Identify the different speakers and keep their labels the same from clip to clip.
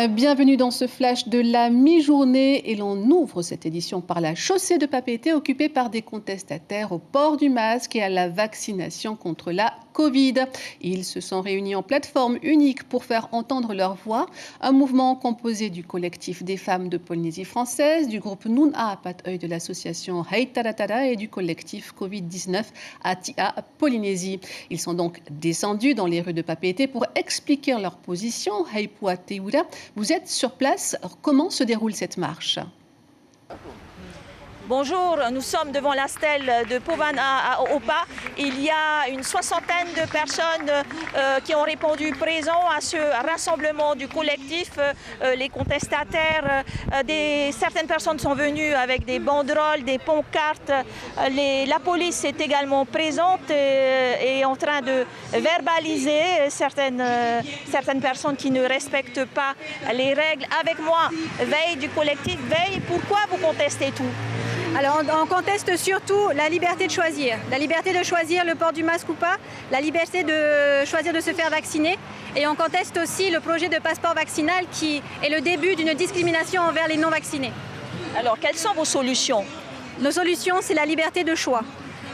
Speaker 1: Bienvenue dans ce flash de la mi-journée et l'on ouvre cette édition par la chaussée de Papeete occupée par des contestataires au port du masque et à la vaccination contre la Covid. Ils se sont réunis en plateforme unique pour faire entendre leur voix. Un mouvement composé du collectif des femmes de Polynésie française, du groupe Nuna Pat'œil de l'association Hei Taratara et du collectif Covid-19 Atia Polynésie. Ils sont donc descendus dans les rues de Papeete pour expliquer leur position. Hei Puateura, vous êtes sur place. Comment se déroule cette marche ?
Speaker 2: Bonjour, nous sommes devant la stèle de Povana à Opa. Il y a une soixantaine de personnes qui ont répondu présents à ce rassemblement du collectif. Les contestataires, certaines personnes sont venues avec des banderoles, des pancartes. La police est également présente et en train de verbaliser certaines personnes qui ne respectent pas les règles. Avec moi, Veille du collectif. Veille, pourquoi vous contestez tout ?
Speaker 3: Alors on conteste surtout la liberté de choisir le port du masque ou pas, la liberté de choisir de se faire vacciner, et on conteste aussi le projet de passeport vaccinal qui est le début d'une discrimination envers les non-vaccinés.
Speaker 2: Alors quelles sont vos solutions ?
Speaker 3: Nos solutions, c'est la liberté de choix.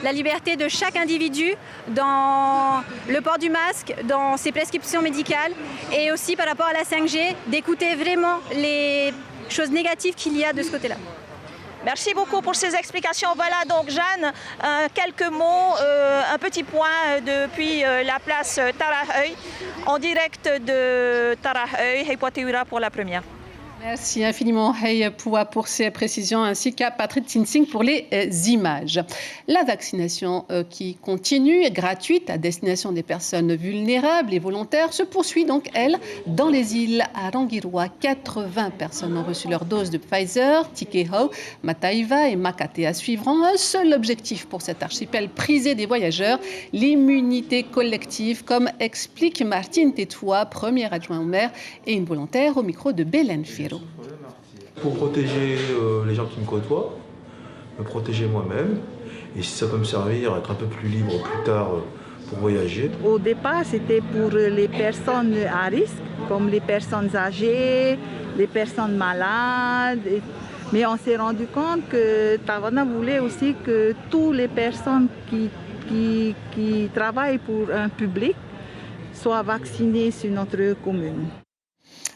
Speaker 3: La liberté de chaque individu dans le port du masque, dans ses prescriptions médicales, et aussi par rapport à la 5G, d'écouter vraiment les choses négatives qu'il y a de ce côté-là.
Speaker 2: Merci beaucoup pour ces explications. Voilà donc Jeanne, quelques mots, un petit point depuis la place Taraheuil, en direct de Taraheuil, Hei Puateura pour la première.
Speaker 1: Merci infiniment Hei Pua pour ces précisions ainsi qu'à Patrick Tinsing pour les images. La vaccination qui continue, gratuite à destination des personnes vulnérables et volontaires, se poursuit donc, elle, dans les îles à Rangiroa. 80 personnes ont reçu leur dose de Pfizer, Tikehau, Mataiva et Makatea suivront. Un seul objectif pour cet archipel prisé des voyageurs, l'immunité collective, comme explique Martine Tetua, premier adjoint au maire et une volontaire au micro de Belen Firo.
Speaker 4: Pour protéger les gens qui me côtoient, me protéger moi-même, et si ça peut me servir à être un peu plus libre plus tard pour voyager.
Speaker 5: Au départ, c'était pour les personnes à risque, comme les personnes âgées, les personnes malades. Mais on s'est rendu compte que Tawana voulait aussi que toutes les personnes qui travaillent pour un public soient vaccinées sur notre commune.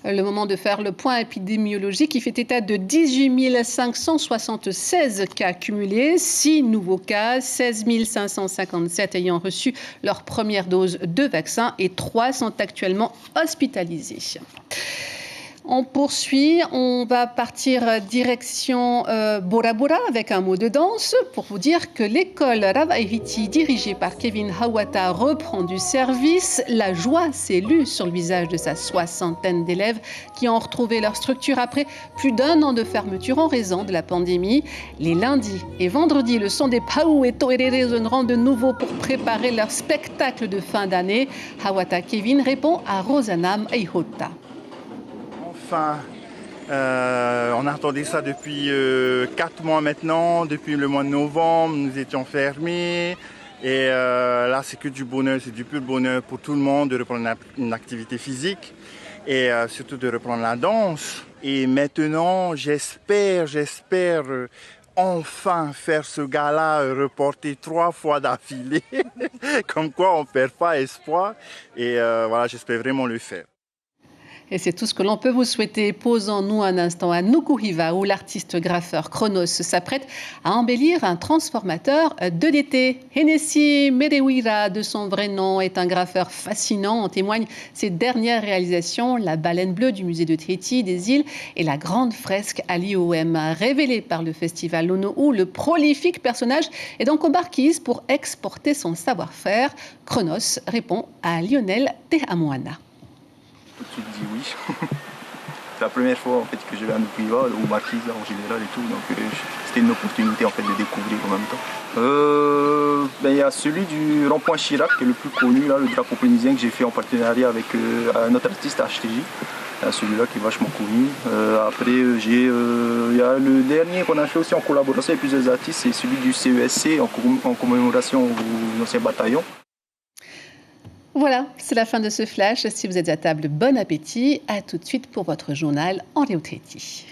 Speaker 1: Le moment de faire le point épidémiologique qui fait état de 18 576 cas cumulés, 6 nouveaux cas, 16 557 ayant reçu leur première dose de vaccin et 3 sont actuellement hospitalisés. On poursuit, on va partir direction Bora Bora avec un mot de danse pour vous dire que l'école Ravaihiti dirigée par Kevin Hawata reprend du service. La joie s'est lue sur le visage de sa soixantaine d'élèves qui ont retrouvé leur structure après plus d'un an de fermeture en raison de la pandémie. Les lundis et vendredis, le son des Pau et Toere résonneront de nouveau pour préparer leur spectacle de fin d'année. Hawata Kevin répond à Rosanam Eihota.
Speaker 6: Enfin, on attendait ça depuis 4 mois maintenant. Depuis le mois de novembre, nous étions fermés. Et là, c'est que du bonheur, c'est du pur bonheur pour tout le monde de reprendre une activité physique et surtout de reprendre la danse. Et maintenant, j'espère enfin faire ce gala reporté 3 fois d'affilée. Comme quoi, on ne perd pas espoir. Et voilà, j'espère vraiment le faire.
Speaker 1: Et c'est tout ce que l'on peut vous souhaiter. Posons-nous un instant à Nukuhiva, où l'artiste graffeur Chronos s'apprête à embellir un transformateur de l'été. Hennessy Merewira, de son vrai nom, est un graffeur fascinant. En témoignent ses dernières réalisations, la baleine bleue du musée de Tahiti des îles et la grande fresque à l'IOM. Révélée par le festival Lono'u, le prolifique personnage est donc aux Barquise pour exporter son savoir-faire. Chronos répond à Lionel Tehamoana.
Speaker 7: Tout de suite dit oui. C'est la première fois en fait que je vais à Nukuhiva, ou Marquise en général et tout, donc c'était une opportunité en fait de découvrir en même temps. Il y a celui du rond-point Chirac qui est le plus connu, là, le drapeau polynésien que j'ai fait en partenariat avec notre artiste HTJ. Celui-là qui est vachement connu. Après, il y a le dernier qu'on a fait aussi en collaboration avec plusieurs artistes, c'est celui du CESC en commémoration aux anciens bataillons.
Speaker 1: Voilà, c'est la fin de ce flash. Si vous êtes à table, bon appétit. À tout de suite pour votre journal en Léo Traity.